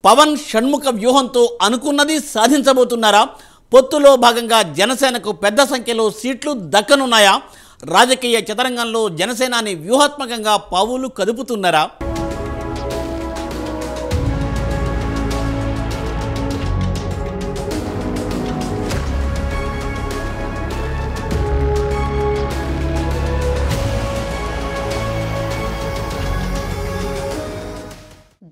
పవన్ షణ్ముఖ వ్యూహంతో అనుకున్నది సాధించబోతున్నారా? పొత్తులో భాగంగా జనసేనకు పెద్ద సంఖ్యలో సీట్లు దక్కనున్నాయా? రాజకీయ చదరంగంలో జనసేనాని వ్యూహాత్మకంగా పావులు కదుపుతున్నారా?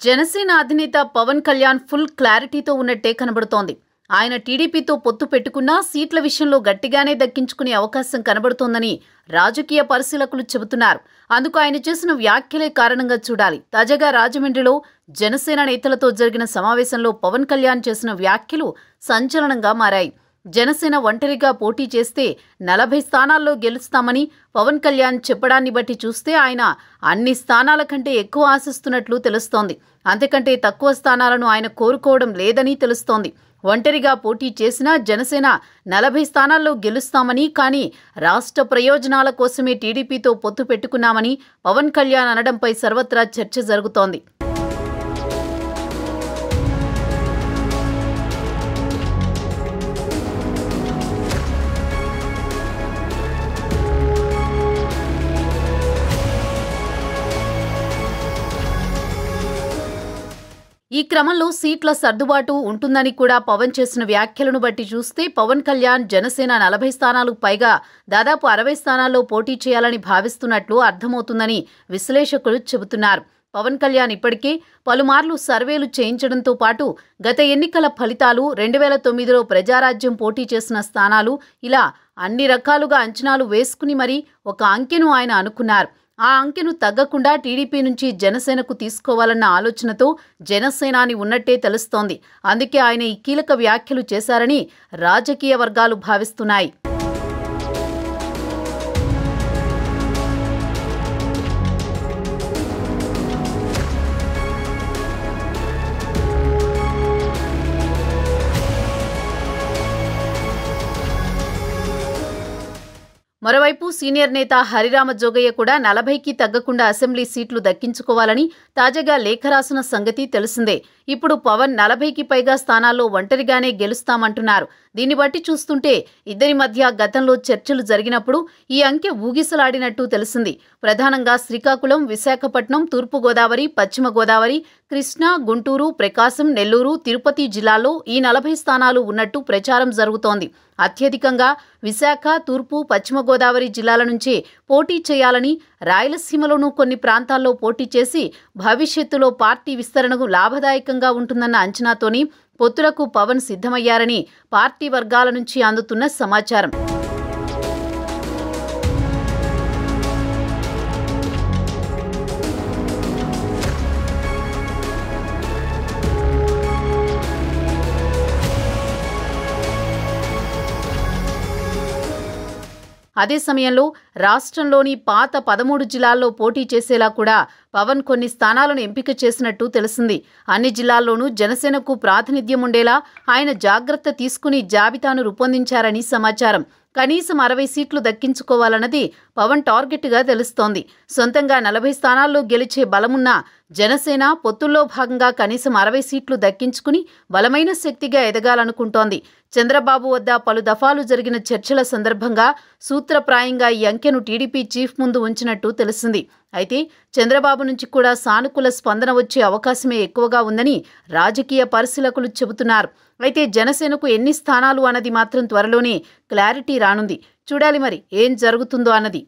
జనసేన అధినేత పవన్ కళ్యాణ్ ఫుల్ క్లారిటీతో ఉన్నట్టే కనబడుతోంది. ఆయన టీడీపీతో పొత్తు పెట్టుకున్నా సీట్ల విషయంలో గట్టిగానే దక్కించుకునే అవకాశం కనబడుతోందని రాజకీయ పరిశీలకులు చెబుతున్నారు. అందుకు ఆయన చేసిన వ్యాఖ్యలే కారణంగా చూడాలి. తాజాగా రాజమండ్రిలో జనసేన నేతలతో జరిగిన సమావేశంలో పవన్ కళ్యాణ్ చేసిన వ్యాఖ్యలు సంచలనంగా మారాయి. జనసేన ఒంటరిగా పోటీ చేస్తే 40 స్థానాల్లో గెలుస్తామని పవన్ కళ్యాణ్ చెప్పడాన్ని బట్టి చూస్తే ఆయన అన్ని స్థానాల కంటే ఎక్కువ ఆశిస్తున్నట్లు తెలుస్తోంది. అంతకంటే తక్కువ స్థానాలను ఆయన కోరుకోవడం లేదని తెలుస్తోంది. ఒంటరిగా పోటీ చేసినా జనసేన 40 స్థానాల్లో గెలుస్తామని, కానీ రాష్ట్ర ప్రయోజనాల కోసమే టీడీపీతో పొత్తు పెట్టుకున్నామని పవన్ కళ్యాణ్ అనడంపై సర్వత్రా చర్చ జరుగుతోంది. ఈ క్రమంలో సీట్ల సర్దుబాటు ఉంటుందని కూడా పవన్ చేసిన వ్యాఖ్యలను బట్టి చూస్తే పవన్ కళ్యాణ్ జనసేన 40 స్థానాలకు పైగా దాదాపు 60 స్థానాల్లో పోటీ చేయాలని భావిస్తున్నట్లు అర్థమవుతుందని విశ్లేషకులు చెబుతున్నారు. పవన్ కళ్యాణ్ ఇప్పటికే పలుమార్లు సర్వేలు చేయించడంతో పాటు గత ఎన్నికల ఫలితాలు, 2009లో ప్రజారాజ్యం పోటీ చేసిన స్థానాలు, ఇలా అన్ని రకాలుగా అంచనాలు వేసుకుని మరీ ఒక అంకెను ఆయన అనుకున్నారు. ఆ అంకెను తగ్గకుండా టీడీపీ నుంచి జనసేనకు తీసుకోవాలన్న ఆలోచనతో జనసేనాని ఉన్నట్టే తెలుస్తోంది. అందుకే ఆయన ఈ కీలక వ్యాఖ్యలు చేశారని రాజకీయ వర్గాలు భావిస్తున్నాయి. మరోవైపు సీనియర్ నేత హరిరామ జోగయ్య కూడా 40కి తగ్గకుండా అసెంబ్లీ సీట్లు దక్కించుకోవాలని తాజాగా లేఖ రాసిన సంగతి తెలిసిందే. ఇప్పుడు పవన్ 40కి పైగా స్థానాల్లో ఒంటరిగానే గెలుస్తామంటున్నారు. దీన్ని బట్టి చూస్తుంటే ఇద్దరి మధ్య గతంలో చర్చలు జరిగినప్పుడు ఈ అంకె ఊగిసలాడినట్టు తెలిసింది. ప్రధానంగా శ్రీకాకుళం, విశాఖపట్నం, తూర్పుగోదావరి, పశ్చిమ గోదావరి, కృష్ణా, గుంటూరు, ప్రకాశం, నెల్లూరు, తిరుపతి జిల్లాల్లో ఈ 40 స్థానాలు ఉన్నట్టు ప్రచారం జరుగుతోంది. అత్యధికంగా విశాఖ, తూర్పు, పశ్చిమ గోదావరి జిల్లాల నుంచే పోటీ చేయాలని, రాయలసీమలోనూ కొన్ని ప్రాంతాల్లో పోటీ చేసి భవిష్యత్తులో పార్టీ విస్తరణకు లాభదాయకంగా ఉంటుందన్న అంచనాతోని పొత్తులకు పవన్ సిద్ధమయ్యారని పార్టీ వర్గాల నుంచి అందుతున్న సమాచారం. అదే సమయంలో రాష్ట్రంలోని పాత 13 జిల్లాల్లో పోటీ చేసేలా కూడా పవన్ కొన్ని స్థానాలను ఎంపిక చేసినట్టు తెలిసింది. అన్ని జిల్లాల్లోనూ జనసేనకు ప్రాతినిధ్యం ఉండేలా ఆయన జాగ్రత్త తీసుకుని జాబితాను రూపొందించారని సమాచారం. కనీసం 60 సీట్లు దక్కించుకోవాలన్నది పవన్ టార్గెట్గా తెలుస్తోంది. సొంతంగా 40 స్థానాల్లో గెలిచే బలమున్న జనసేన పొత్తుల్లో భాగంగా కనీసం 60 సీట్లు దక్కించుకుని బలమైన శక్తిగా ఎదగాలనుకుంటోంది. చంద్రబాబు వద్ద పలు దఫాలు జరిగిన చర్చల సందర్భంగా సూత్రప్రాయంగా ఈ అంకెను టీడీపీ చీఫ్ ముందు ఉంచినట్టు తెలిసింది. అయితే చంద్రబాబు నుంచి కూడా సానుకూల స్పందన వచ్చే అవకాశమే ఎక్కువగా ఉందని రాజకీయ పరిశీలకులు చెబుతున్నారు. అయితే జనసేనకు ఎన్ని స్థానాలు అన్నది మాత్రం త్వరలోనే క్లారిటీ రానుంది. చూడాలి మరి ఏం జరుగుతుందో అన్నది.